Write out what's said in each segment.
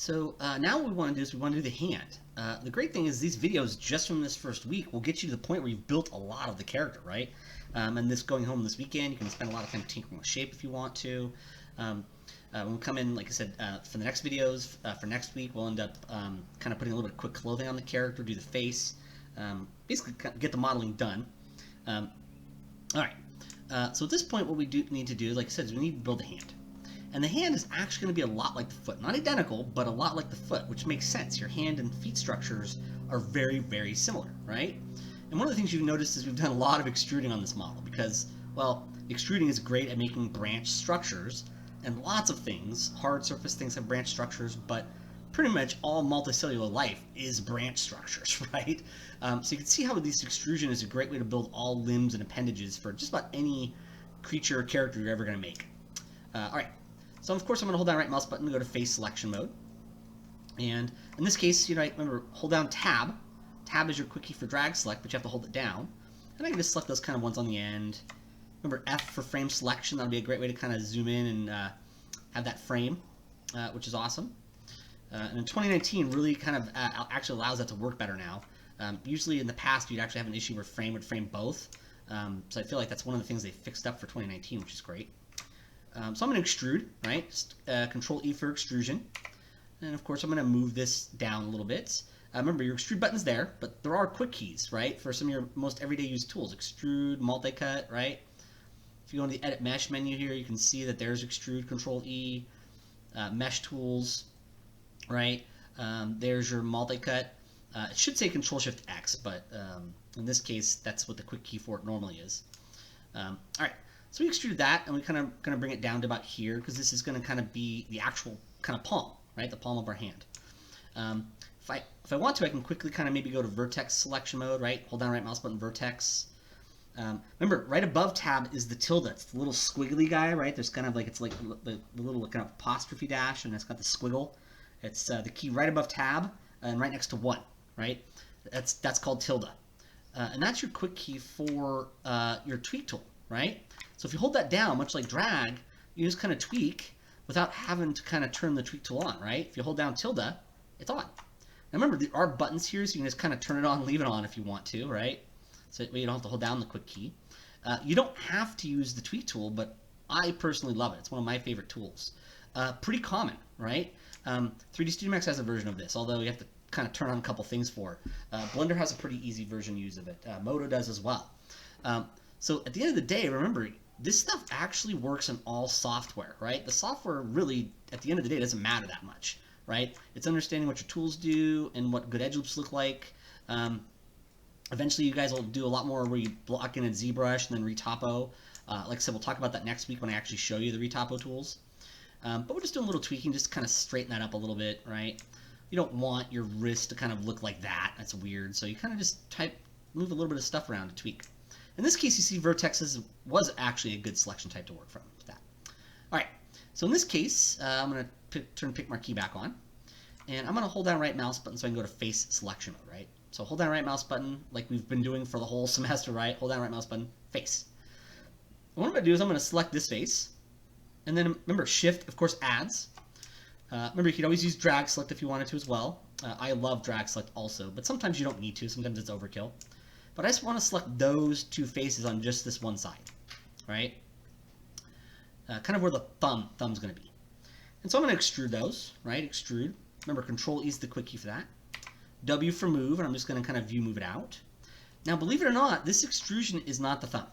So now what we want to do is we want to do the hand. The great thing is these videos just from this first week will get you to the point where you've built a lot of the character, right? And this going home this weekend, you can spend a lot of time tinkering with shape if you want to. When we come in, like I said, for the next videos, for next week, we'll end up kind of putting a little bit of quick clothing on the character, do the face, basically get the modeling done. All right, so at this point what we do need to do, like I said, is we need to build a hand. And the hand is actually going to be a lot like the foot. Not identical, but a lot like the foot, which makes sense. Your hand and feet structures are very, very similar, right? And one of the things you've noticed is we've done a lot of extruding on this model because, well, extruding is great at making branch structures, and lots of things, hard surface things have branch structures, but pretty much all multicellular life is branch structures, right? So you can see how this extrusion is a great way to build all limbs and appendages for just about any creature or character you're ever going to make. All right. So of course I'm going to hold down right mouse button and go to face selection mode. And in this case, remember, hold down tab. Tab is your quick key for drag select, but you have to hold it down. And I can just select those kind of ones on the end. Remember F for frame selection. That'll be a great way to kind of zoom in and have that frame, which is awesome. And in 2019 really kind of actually allows that to work better now. Usually in the past you'd actually have an issue where frame would frame both. So I feel like that's one of the things they fixed up for 2019, which is great. So I'm going to extrude, right? Just, Control E for extrusion. And of course I'm going to move this down a little bit. Remember, your extrude button's there, but there are quick keys, right? For some of your most everyday use tools. Extrude, multi-cut, right? If you go into the Edit Mesh menu here, you can see that there's extrude, Control E, Mesh Tools, right? There's your multi-cut. It should say Control Shift X, but in this case, that's what the quick key for it normally is. All right. So we extruded that, and we kind of going to bring it down to about here because this is going to kind of be the actual kind of palm, right? The palm of our hand. If I want to, I can quickly kind of maybe go to vertex selection mode, right? Hold down right mouse button, vertex. Remember, right above tab is the tilde. It's the little squiggly guy, right? There's kind of like, it's like the little kind of apostrophe dash, and it's got the squiggle. It's the key right above tab and right next to 1, right? That's called tilde. And that's your quick key for your tweak tool, right? So if you hold that down, much like drag, you just kind of tweak without having to kind of turn the tweak tool on, right? If you hold down tilde, it's on. Now remember, there are buttons here, so you can just kind of turn it on, leave it on if you want to, right? So that way you don't have to hold down the quick key. You don't have to use the tweak tool, but I personally love it. It's one of my favorite tools. Pretty common, right? 3D Studio Max has a version of this, although you have to kind of turn on a couple things for it. Blender has a pretty easy version to use of it. Modo does as well. So at the end of the day, remember, this stuff actually works in all software, right? The software really, at the end of the day, doesn't matter that much, right? It's understanding what your tools do and what good edge loops look like. Eventually, you guys will do a lot more where you block in a ZBrush and then retopo. Like I said, we'll talk about that next week when I actually show you the retopo tools. But we're just doing a little tweaking, just to kind of straighten that up a little bit, right? You don't want your wrist to kind of look like that. That's weird. So you kind of just move a little bit of stuff around to tweak. In this case, you see vertexes was actually a good selection type to work from with that. All right, so in this case, I'm going to turn pick marquee back on, and I'm going to hold down right mouse button so I can go to face selection mode, right? So hold down right mouse button like we've been doing for the whole semester, right? Hold down right mouse button, face. And what I'm going to do is I'm going to select this face, and then remember, shift, of course, adds. Remember, you could always use drag select if you wanted to as well. I love drag select also, but sometimes you don't need to. Sometimes it's overkill. But I just want to select those two faces on just this one side, right? Kind of where the thumb's going to be. And so I'm going to extrude those, right? Extrude. Remember, Control E is the quick key for that. W for move, and I'm just going to kind of view move it out. Now, believe it or not, this extrusion is not the thumb.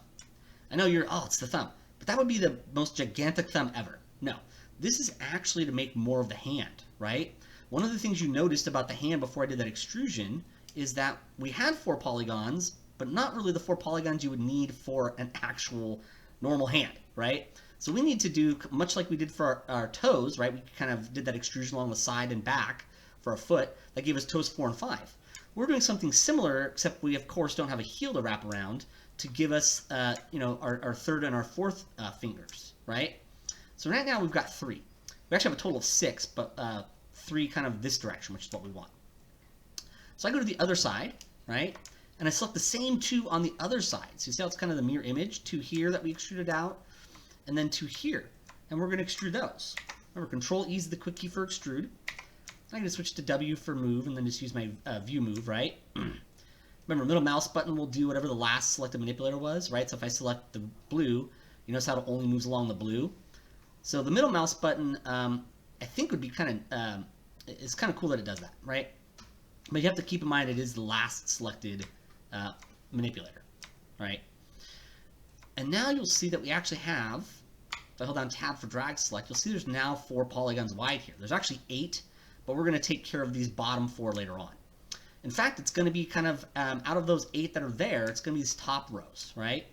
I know it's the thumb, but that would be the most gigantic thumb ever. No, this is actually to make more of the hand, right? One of the things you noticed about the hand before I did that extrusion is that we had 4 polygons, but not really the 4 polygons you would need for an actual normal hand, right? So we need to do, much like we did for our toes, right? We kind of did that extrusion along the side and back for a foot. That gave us toes 4 and 5. We're doing something similar, except we, of course, don't have a heel to wrap around to give us, our 3rd and our 4th fingers, right? So right now we've got 3. We actually have a total of 6, but 3 kind of this direction, which is what we want. So I go to the other side, right? And I select the same 2 on the other side. So you see how it's kind of the mirror image? 2 here that we extruded out, and then 2 here. And we're going to extrude those. Remember, Control E is the quick key for extrude. I can just switch to W for move and then just use my view move, right? Remember, middle mouse button will do whatever the last selected manipulator was, right? So if I select the blue, you notice how it only moves along the blue. So the middle mouse button, I think would be it's kind of cool that it does that, right? But you have to keep in mind it is the last selected manipulator, right? And now you'll see that we actually have, if I hold down tab for drag select, you'll see there's now 4 polygons wide here. There's actually 8, but we're going to take care of these bottom 4 later on. In fact, it's going to be kind of, out of those 8 that are there, it's going to be these top rows, right?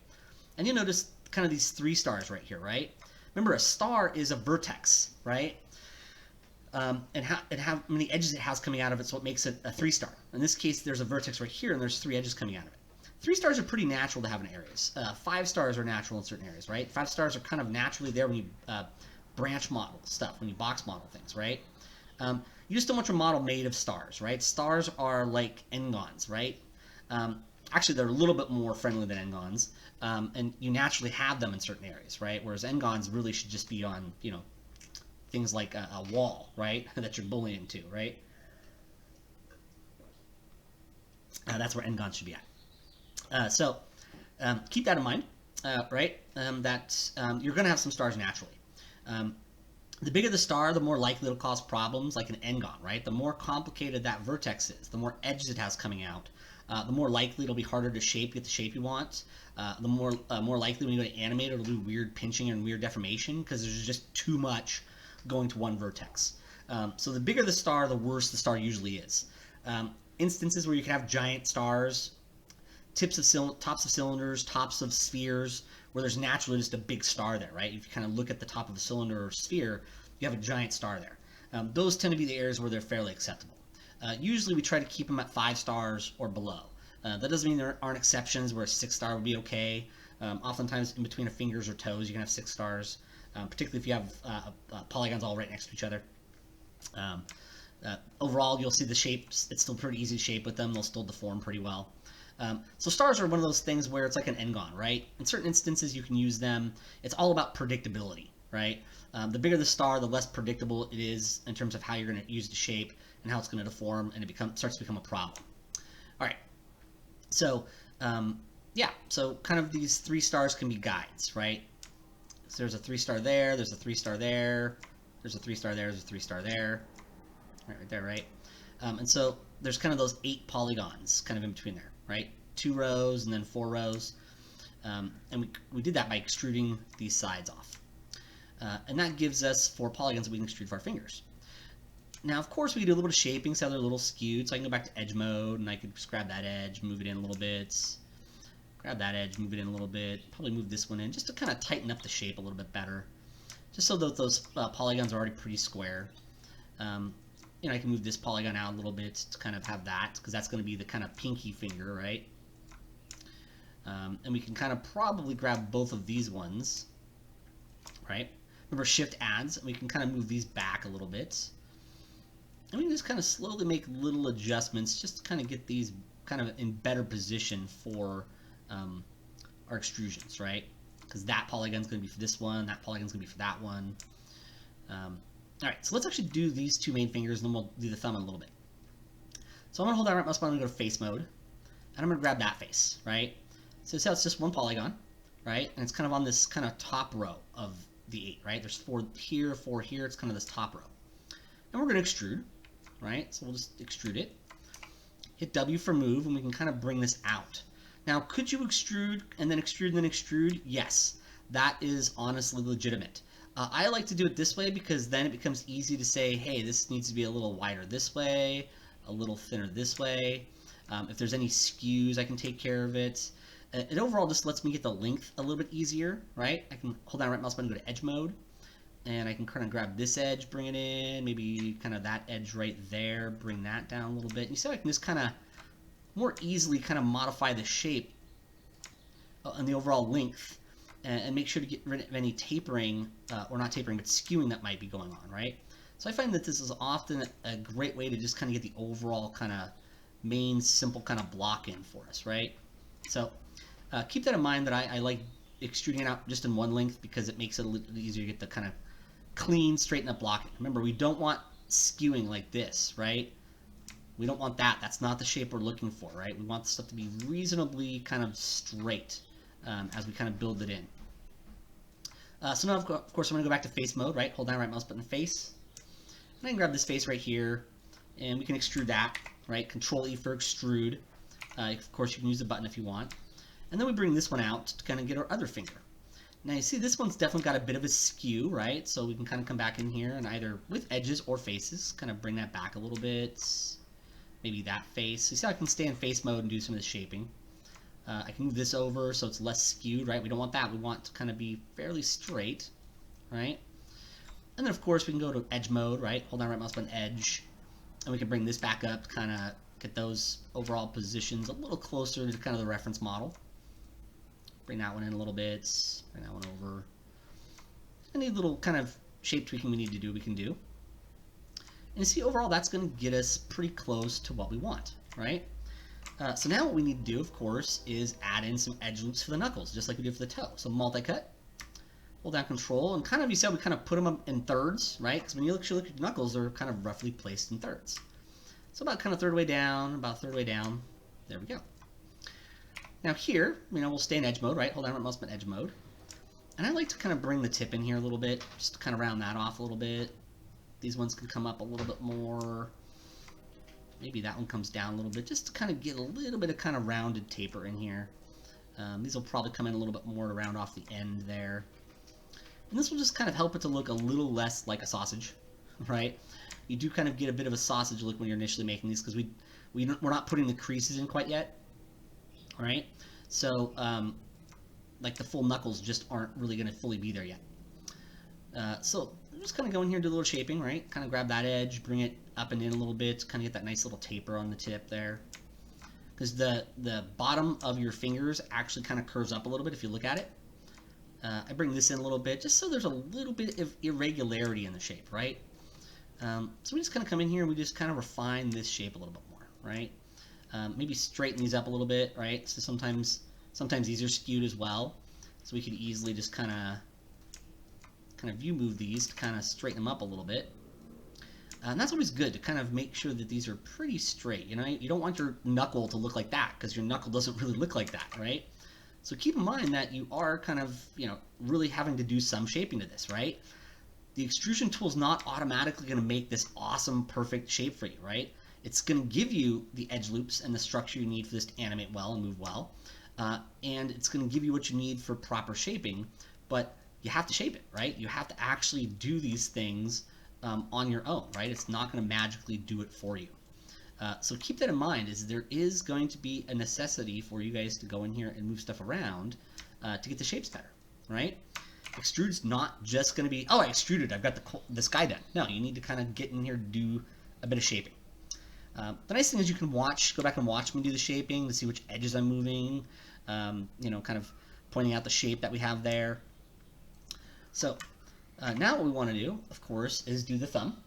And you'll notice kind of these 3 stars right here, right? Remember, a star is a vertex, right? And how many edges it has coming out of it, so it makes it a 3-star. In this case, there's a vertex right here, and there's 3 edges coming out of it. 3 stars are pretty natural to have in areas. 5 stars are natural in certain areas, right? 5 stars are kind of naturally there when you branch model stuff, when you box model things, right? You just don't want your model made of stars, right? Stars are like n-gons, right? Actually, they're a little bit more friendly than n-gons, and you naturally have them in certain areas, right? Whereas n-gons really should just be on, you know, things like a wall, right, that you're bullying to, right? That's where n-gons should be at. So keep that in mind, right, that you're going to have some stars naturally. The bigger the star, the more likely it'll cause problems, like an n-gon, right? The more complicated that vertex is, the more edges it has coming out, the more likely it'll be harder to get the shape you want. The more likely when you go to animate, it'll do weird pinching and weird deformation because there's just too much going to one vertex. So the bigger the star, the worse the star usually is. Instances where you can have giant stars, tops of cylinders, tops of spheres, where there's naturally just a big star there, right? If you kind of look at the top of a cylinder or sphere, you have a giant star there. Those tend to be the areas where they're fairly acceptable. Usually we try to keep them at 5 stars or below. That doesn't mean there aren't exceptions where a 6-star would be okay. Oftentimes in between the fingers or toes you can have 6 stars, particularly if you have polygons all right next to each other. Overall, you'll see the shapes. It's still pretty easy to shape with them. They'll still deform pretty well. So stars are one of those things where it's like an n-gon, right? In certain instances, you can use them. It's all about predictability, right? The bigger the star, the less predictable it is in terms of how you're going to use the shape and how it's going to deform, and it starts to become a problem. All right. So, yeah. So kind of these 3 stars can be guides, right? So there's a 3-star there. There's a 3-star there. There's a 3-star there. There's a 3-star there. Right there, right? And so there's kind of those 8 polygons kind of in between there, right? 2 rows and then 4 rows. And we did that by extruding these sides off. And that gives us 4 polygons that we can extrude with our fingers. Now, of course, we can do a little bit of shaping, so they're a little skewed. So I can go back to edge mode, and I could just grab that edge, move it in a little bit. Grab that edge, move it in a little bit. Probably move this one in, just to kind of tighten up the shape a little bit better. Just so that those polygons are already pretty square. You know, I can move this polygon out a little bit to kind of have that, because that's going to be the kind of pinky finger, right? And we can kind of probably grab both of these ones, right? Remember, Shift adds, and we can kind of move these back a little bit. And we can just kind of slowly make little adjustments just to kind of get these kind of in better position for our extrusions, right? Because that polygon's going to be for this one, that polygon's going to be for that one. All right, so let's actually do these 2 main fingers, and then we'll do the thumb in a little bit. So I'm going to hold down right mouse button and go to face mode, and I'm going to grab that face, right? So see how it's just one polygon, right? And it's kind of on this kind of top row of the 8, right? There's 4 here, 4 here. It's kind of this top row. And we're going to extrude, right? So we'll just extrude it. Hit W for move, and we can kind of bring this out. Now, could you extrude and then extrude and then extrude? Yes, that is honestly legitimate. I like to do it this way because then it becomes easy to say, hey, this needs to be a little wider this way, a little thinner this way. If there's any skews, I can take care of it. It overall just lets me get the length a little bit easier, right? I can hold down right mouse button, go to edge mode, and I can kind of grab this edge, bring it in, maybe kind of that edge right there, bring that down a little bit. And you see how I can just kind of more easily kind of modify the shape and the overall length and make sure to get rid of any tapering, or not tapering, but skewing that might be going on, right? So I find that this is often a great way to just kind of get the overall kind of main simple kind of block in for us, right? So keep that in mind that I like extruding it out just in one length because it makes it a little easier to get the kind of clean, straighten up blocking. Remember, we don't want skewing like this, right? We don't want that. That's not the shape we're looking for, right? We want the stuff to be reasonably kind of straight as we kind of build it in. So now, of course, I'm going to go back to face mode, right? Hold down right mouse button, face. And I can grab this face right here, and we can extrude that, right? Control E for extrude. Of course, you can use the button if you want. And then we bring this one out to kind of get our other finger. Now you see this one's definitely got a bit of a skew, right? So we can kind of come back in here and either with edges or faces, kind of bring that back a little bit. Maybe that face. You see how I can stay in face mode and do some of the shaping. I can move this over so it's less skewed, right? We don't want that. We want to kind of be fairly straight, right? And then of course we can go to edge mode, right? Hold down right mouse button, edge. And we can bring this back up to kind of get those overall positions a little closer to kind of the reference model. Bring that one in a little bit, bring that one over. Any little kind of shape tweaking we need to do, we can do. And you see, overall, that's going to get us pretty close to what we want, right? So now what we need to do, of course, is add in some edge loops for the knuckles, just like we did for the toe. So multi-cut, hold down control, and kind of, you see how we kind of put them up in thirds, right? Because when you look at your knuckles, they're kind of roughly placed in thirds. So about kind of third way down, about third way down. There we go. Now here, we'll stay in edge mode, right? Hold down right mouse button, edge mode. And I like to kind of bring the tip in here a little bit, just to kind of round that off a little bit. These ones can come up a little bit more. Maybe that one comes down a little bit, just to kind of get a little bit of kind of rounded taper in here. These will probably come in a little bit more to round off the end there. And this will just kind of help it to look a little less like a sausage, right? You do kind of get a bit of a sausage look when you're initially making these, because we're not putting the creases in quite yet. Right, so like the full knuckles just aren't really going to fully be there yet. So I'm just kind of go in here and do a little shaping, right? Kind of grab that edge, bring it up and in a little bit, kind of get that nice little taper on the tip there. Because the bottom of your fingers actually kind of curves up a little bit if you look at it. I bring this in a little bit just so there's a little bit of irregularity in the shape, right? So we just kind of come in here and we just kind of refine this shape a little bit more, right? Maybe straighten these up a little bit, right? So sometimes these are skewed as well. So we could easily just kind of view move these to kind of straighten them up a little bit. And that's always good to kind of make sure that these are pretty straight. You don't want your knuckle to look like that because your knuckle doesn't really look like that, right? So keep in mind that you are kind of, really having to do some shaping to this, right? The extrusion tool is not automatically going to make this awesome, perfect shape for you, right? It's going to give you the edge loops and the structure you need for this to animate well and move well. And it's going to give you what you need for proper shaping, but you have to shape it, right? You have to actually do these things on your own, right? It's not going to magically do it for you. So keep that in mind, is there is going to be a necessity for you guys to go in here and move stuff around to get the shapes better, right? Extrude's not just going to be, oh, I extruded, I've got the sky done. No, you need to kind of get in here and do a bit of shaping. The nice thing is you can go back and watch me do the shaping to see which edges I'm moving, kind of pointing out the shape that we have there. So now what we want to do, of course, is do the thumb.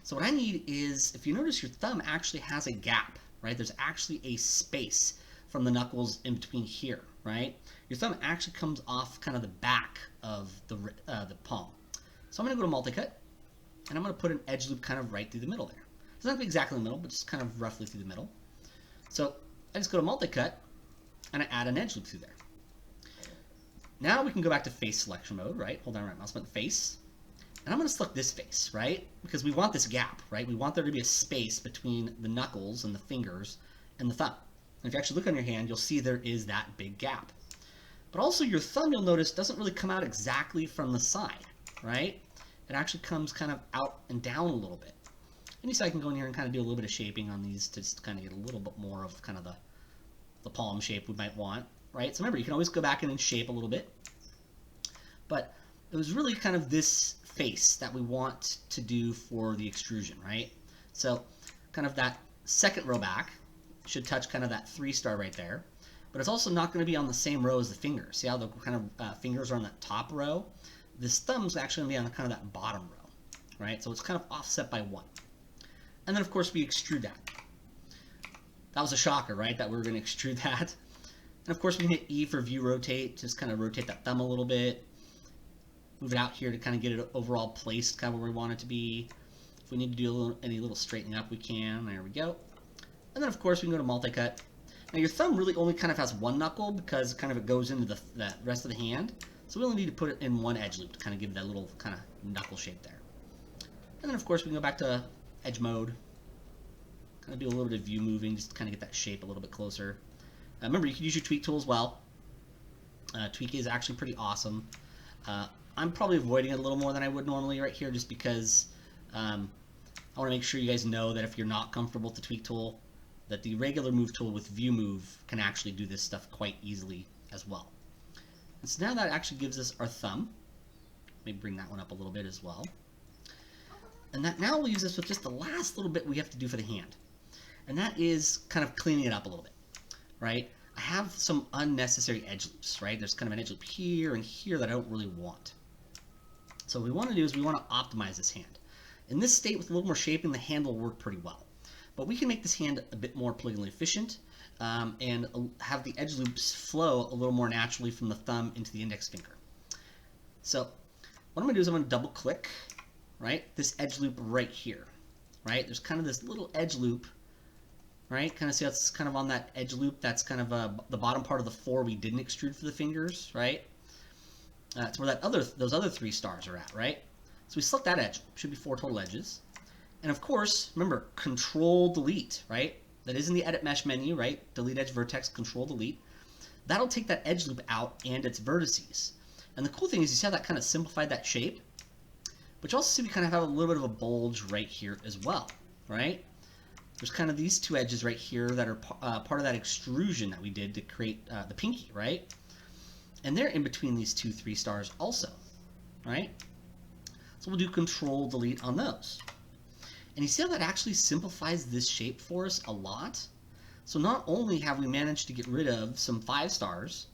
So what I need is, if you notice, your thumb actually has a gap, right? There's actually a space from the knuckles in between here, right? Your thumb actually comes off kind of the back of the palm. So I'm going to go to multi-cut, and I'm going to put an edge loop kind of right through the middle there. It's not going to be exactly in the middle, but just kind of roughly through the middle. So I just go to multi-cut, and I add an edge loop through there. Now we can go back to face selection mode, right? Hold down right mouse button, face. And I'm going to select this face, right? Because we want this gap, right? We want there to be a space between the knuckles and the fingers and the thumb. And if you actually look on your hand, you'll see there is that big gap. But also your thumb, you'll notice, doesn't really come out exactly from the side, right? It actually comes kind of out and down a little bit. And so I can go in here and kind of do a little bit of shaping on these to just kind of get a little bit more of kind of the palm shape we might want, right? So remember, you can always go back in and shape a little bit. But it was really kind of this face that we want to do for the extrusion, right? So kind of that second row back should touch kind of that 3-star right there. But it's also not going to be on the same row as the fingers. See how the kind of fingers are on that top row? This thumb's actually going to be on kind of that bottom row, right? So it's kind of offset by 1. And then, of course, we extrude that. That was a shocker, right? That we were going to extrude that. And, of course, we can hit E for view rotate. Just kind of rotate that thumb a little bit. Move it out here to kind of get it overall placed kind of where we want it to be. If we need to do any little straightening up, we can. There we go. And then, of course, we can go to multi-cut. Now, your thumb really only kind of has one knuckle because kind of it goes into the rest of the hand. So we only need to put it in one edge loop to kind of give that little kind of knuckle shape there. And then, of course, we can go back to edge mode. Kind of do a little bit of view moving just to kind of get that shape a little bit closer. Remember, you can use your tweak tool as well. Tweak is actually pretty awesome. I'm probably avoiding it a little more than I would normally right here just because I want to make sure you guys know that if you're not comfortable with the tweak tool, that the regular move tool with view move can actually do this stuff quite easily as well. And so now that actually gives us our thumb. Let me bring that one up a little bit as well. And that now leaves us with just the last little bit we have to do for the hand. And that is kind of cleaning it up a little bit, right? I have some unnecessary edge loops, right? There's kind of an edge loop here and here that I don't really want. So what we want to do is we want to optimize this hand. In this state with a little more shaping, the hand will work pretty well. But we can make this hand a bit more polygonally efficient and have the edge loops flow a little more naturally from the thumb into the index finger. So what I'm going to do is I'm going to double click, right, this edge loop right here, right? There's kind of this little edge loop, right? Kind of see how it's kind of on that edge loop. That's kind of the bottom part of the 4 we didn't extrude for the fingers, right? It's where those other 3 stars are at, right? So we select that edge. Should be 4 total edges. And of course, remember, Control Delete, right? That is in the Edit Mesh menu, right? Delete Edge Vertex, Control Delete. That'll take that edge loop out and its vertices. And the cool thing is you see how that kind of simplified that shape? But you also see we kind of have a little bit of a bulge right here as well, right? There's kind of these 2 edges right here that are part of that extrusion that we did to create the pinky, right? And they're in between these 2 3 stars also, right? So we'll do Control Delete on those. And you see how that actually simplifies this shape for us a lot? So not only have we managed to get rid of some 5 stars,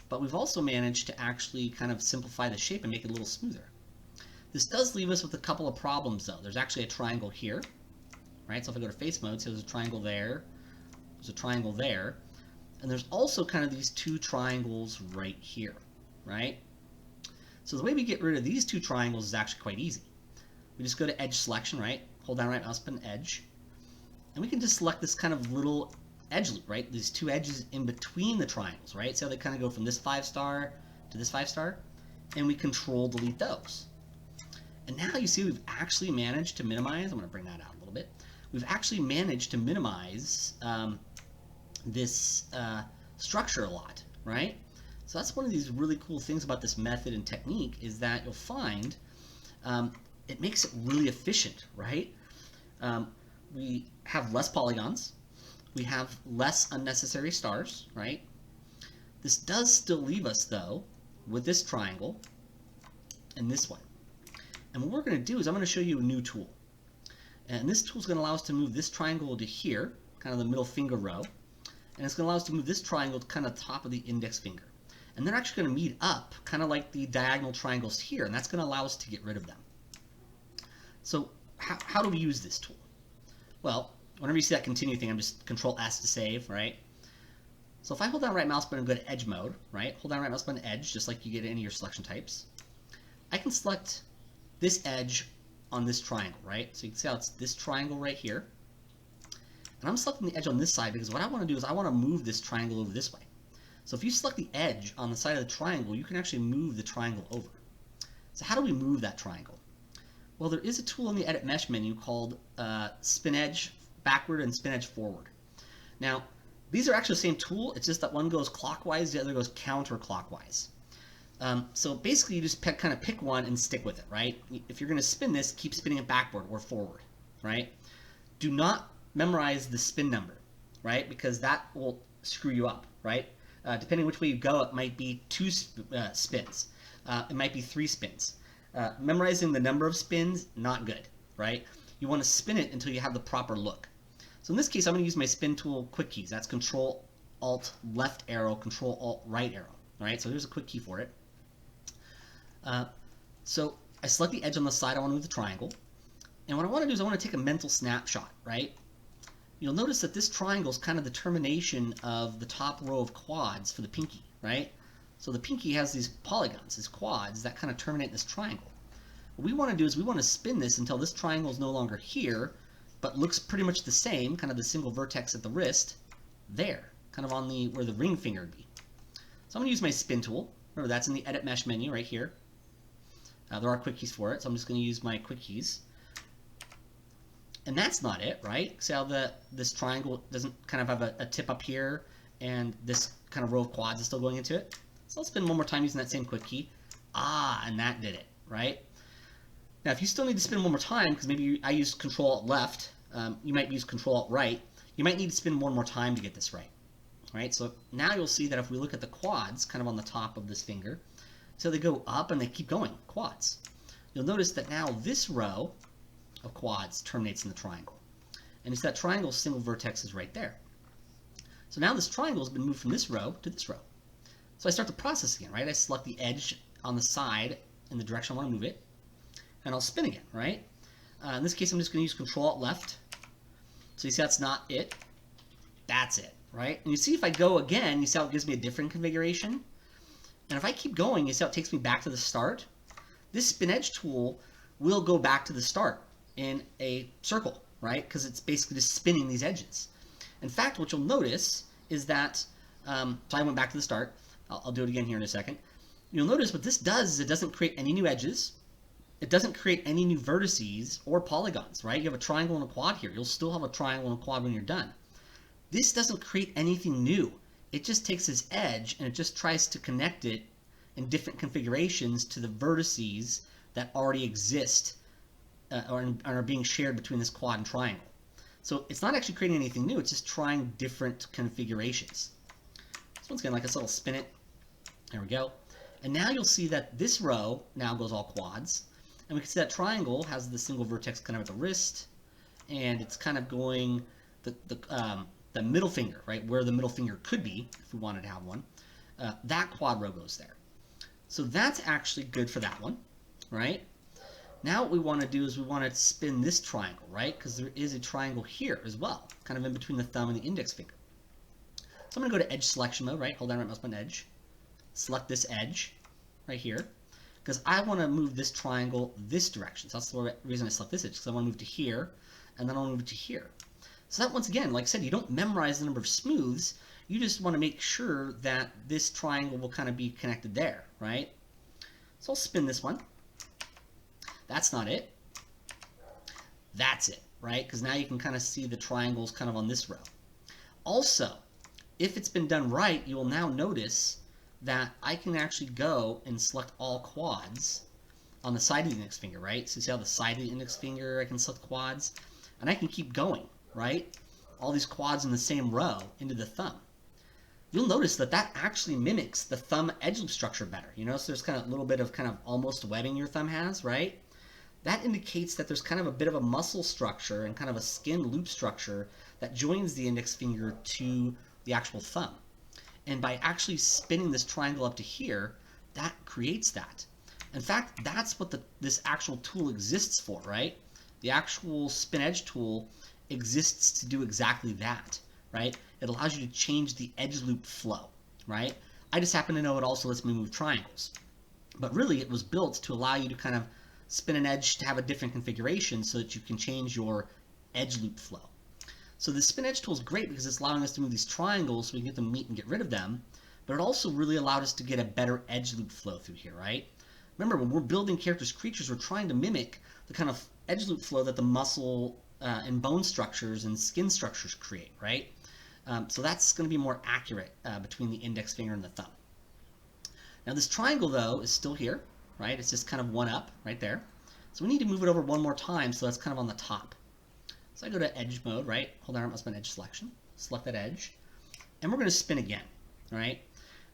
but we've also managed to actually kind of simplify the shape and make it a little smoother. This does leave us with a couple of problems though. There's actually a triangle here, right? So if I go to face mode, so there's a triangle there, there's a triangle there, and there's also kind of these 2 triangles right here, right? So the way we get rid of these 2 triangles is actually quite easy. We just go to edge selection, right? Hold down right mouse button, edge, and we can just select this kind of little edge loop, right? These 2 edges in between the triangles, right? So they kind of go from this 5 star to this 5 star, and we Control Delete those. And now you see we've actually managed to minimize, I'm going to bring that out a little bit, we've actually managed to minimize this structure a lot, right? So that's one of these really cool things about this method and technique is that you'll find it makes it really efficient, right? We have less polygons, we have less unnecessary stars, right? This does still leave us though with this triangle and this one. And what we're going to do is I'm going to show you a new tool. And this tool is going to allow us to move this triangle to here, kind of the middle finger row. And it's going to allow us to move this triangle to kind of the top of the index finger. And they're actually going to meet up, kind of like the diagonal triangles here, and that's going to allow us to get rid of them. So how do we use this tool? Well, whenever you see that continue thing, I'm just Control S to save, right? So if I hold down right mouse button and go to edge mode, right? Hold down right mouse button, edge, just like you get in any of your selection types. I can select this edge on this triangle, right? So you can see how it's this triangle right here. And I'm selecting the edge on this side because what I want to do is I want to move this triangle over this way. So if you select the edge on the side of the triangle, you can actually move the triangle over. So how do we move that triangle? Well, there is a tool in the Edit Mesh menu called Spin Edge Backward and Spin Edge Forward. Now, these are actually the same tool, it's just that one goes clockwise, the other goes counterclockwise. So basically you just kind of pick one and stick with it, right? If you're going to spin this, keep spinning it backward or forward, right? Do not memorize the spin number, right? Because that will screw you up, right? Depending which way you go, it might be 2 spins. It might be 3 spins. Memorizing the number of spins, not good, right? You want to spin it until you have the proper look. So in this case, I'm going to use my spin tool quick keys. That's Control Alt left arrow, Control Alt right arrow. All right, so here's a quick key for it. So I select the edge on the side I want to move the triangle. And what I want to do is I want to take a mental snapshot, right? You'll notice that this triangle is kind of the termination of the top row of quads for the pinky, right? So the pinky has these polygons, these quads, that kind of terminate this triangle. What we want to do is we want to spin this until this triangle is no longer here, but looks pretty much the same, kind of the single vertex at the wrist, there, kind of on the where the ring finger would be. So I'm going to use my spin tool. Remember, that's in the Edit Mesh menu right here. There are quick keys for it, so I'm just going to use my quick keys. And that's not it, right? See how this triangle doesn't kind of have a tip up here, and this kind of row of quads is still going into it? So I'll spin one more time using that same quick key. And that did it, right? Now, if you still need to spin one more time, because maybe I use Control-Alt-Left, you might use Control-Alt-Right, you might need to spin one more time to get this right. Right? So now you'll see that if we look at the quads, kind of on the top of this finger, so they go up and they keep going, quads. You'll notice that now this row of quads terminates in the triangle. And it's that triangle single vertex is right there. So now this triangle has been moved from this row to this row. So I start the process again, right? I select the edge on the side in the direction I want to move it, and I'll spin again, right? In this case, I'm just going to use Control-Alt-Left. So you see that's not it. That's it. Right? And you see if I go again, you see how it gives me a different configuration? And if I keep going, you see how it takes me back to the start? This spin edge tool will go back to the start in a circle, right? Because it's basically just spinning these edges. In fact, what you'll notice is that, so I went back to the start. I'll do it again here in a second. You'll notice what this does is it doesn't create any new edges. It doesn't create any new vertices or polygons, right? You have a triangle and a quad here. You'll still have a triangle and a quad when you're done. This doesn't create anything new. It just takes this edge and it just tries to connect it in different configurations to the vertices that already exist or are being shared between this quad and triangle. So it's not actually creating anything new. It's just trying different configurations. So once again, like I said, I'll spin it. There we go. And now you'll see that this row now goes all quads. And we can see that triangle has the single vertex kind of at the wrist. And it's kind of going the middle finger, right, where the middle finger could be, if we wanted to have one, that quad row goes there. So that's actually good for that one, right? Now what we want to do is we want to spin this triangle, right, because there is a triangle here as well, kind of in between the thumb and the index finger. So I'm going to go to edge selection mode, right, hold down right mouse button edge, select this edge right here, because I want to move this triangle this direction. So that's the reason I select this edge, because I want to move to here, and then I'll move it to here. So that, once again, like I said, you don't memorize the number of smooths. You just want to make sure that this triangle will kind of be connected there, right? So I'll spin this one. That's not it. That's it, right? Because now you can kind of see the triangles kind of on this row. Also, if it's been done right, you will now notice that I can actually go and select all quads on the side of the index finger, right? So you see how the side of the index finger, I can select quads, and I can keep going, right? All these quads in the same row into the thumb. You'll notice that that actually mimics the thumb edge loop structure better. You know, so there's kind of a little bit of kind of almost webbing your thumb has, right? That indicates that there's kind of a bit of a muscle structure and kind of a skin loop structure that joins the index finger to the actual thumb. And by actually spinning this triangle up to here, that creates that. In fact, that's what this actual tool exists for, right? The actual spin edge tool exists to do exactly that, right? It allows you to change the edge loop flow, right? I just happen to know it also lets me move triangles. But really, it was built to allow you to kind of spin an edge to have a different configuration so that you can change your edge loop flow. So the spin edge tool is great because it's allowing us to move these triangles so we can get them meet and get rid of them, but it also really allowed us to get a better edge loop flow through here, right? Remember, when we're building characters, creatures, we're trying to mimic the kind of edge loop flow that the muscle and bone structures and skin structures create, right? So that's going to be more accurate between the index finger and the thumb. Now this triangle, though, is still here, right? It's just kind of one up right there. So we need to move it over one more time so that's kind of on the top. So I go to edge mode, right? Hold down, mouse button edge selection. Select that edge. And we're going to spin again, right?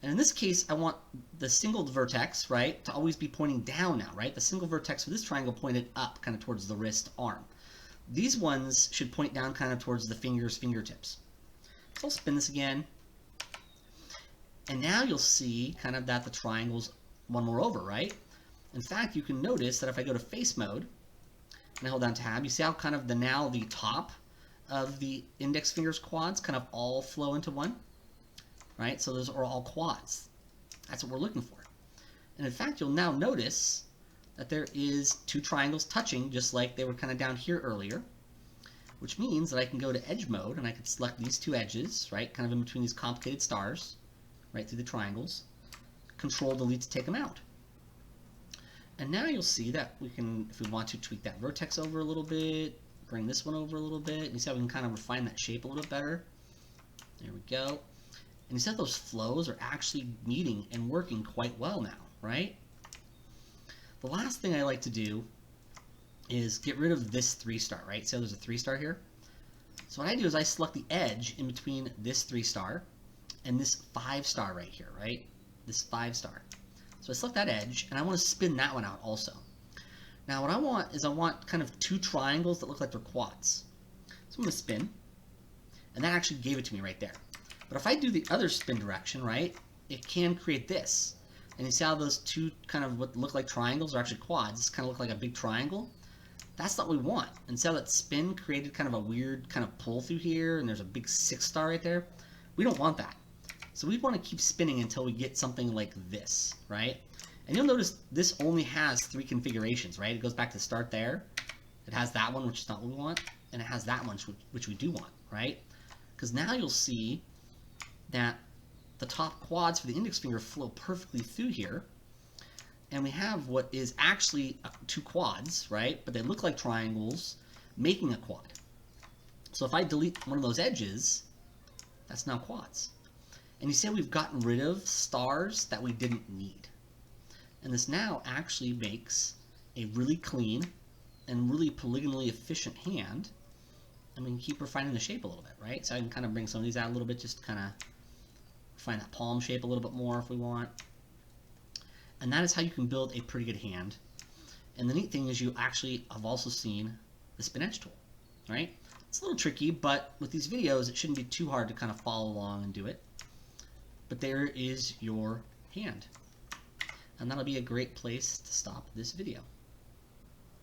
And in this case, I want the single vertex, right, to always be pointing down now, right? The single vertex for this triangle pointed up, kind of towards the wrist arm. These ones should point down kind of towards the fingertips. So I'll spin this again. And now you'll see kind of that the triangle's one more over, right? In fact, you can notice that if I go to face mode and I hold down tab, you see how kind of the top of the index finger's quads kind of all flow into one, right? So those are all quads. That's what we're looking for. And in fact, you'll now notice that there is two triangles touching just like they were kind of down here earlier, which means that I can go to edge mode and I can select these two edges, right, kind of in between these complicated stars, right through the triangles, Control Delete to take them out. And now you'll see that we can, if we want to, tweak that vertex over a little bit, bring this one over a little bit, and you see how we can kind of refine that shape a little bit better. There we go. And you see how those flows are actually meeting and working quite well now, right? The last thing I like to do is get rid of this 3-star, right? So there's a 3-star here. So what I do is I select the edge in between this 3-star and this 5-star right here, right? This 5-star. So I select that edge, and I want to spin that one out also. Now what I want is I want kind of two triangles that look like they're quads. So I'm going to spin, and that actually gave it to me right there. But if I do the other spin direction, right, it can create this. And you see how those two kind of what look like triangles are actually quads. This kind of look like a big triangle. That's not what we want. And see how that spin created kind of a weird kind of pull through here, and there's a big 6-star right there? We don't want that. So we want to keep spinning until we get something like this, right? And you'll notice this only has 3 configurations, right? It goes back to start there. It has that one, which is not what we want, and it has that one, which we do want, right? Because now you'll see that the top quads for the index finger flow perfectly through here, and we have what is actually 2 quads, right? But they look like triangles, making a quad. So if I delete one of those edges, that's now quads. And you see we've gotten rid of stars that we didn't need. And this now actually makes a really clean and really polygonally efficient hand. And we can keep refining the shape a little bit, right? So I can kind of bring some of these out a little bit, just to kind of refine that palm shape a little bit more if we want. And that is how you can build a pretty good hand. And the neat thing is you actually have also seen the spin edge tool, right? It's a little tricky, but with these videos, it shouldn't be too hard to kind of follow along and do it. But there is your hand. And that'll be a great place to stop this video.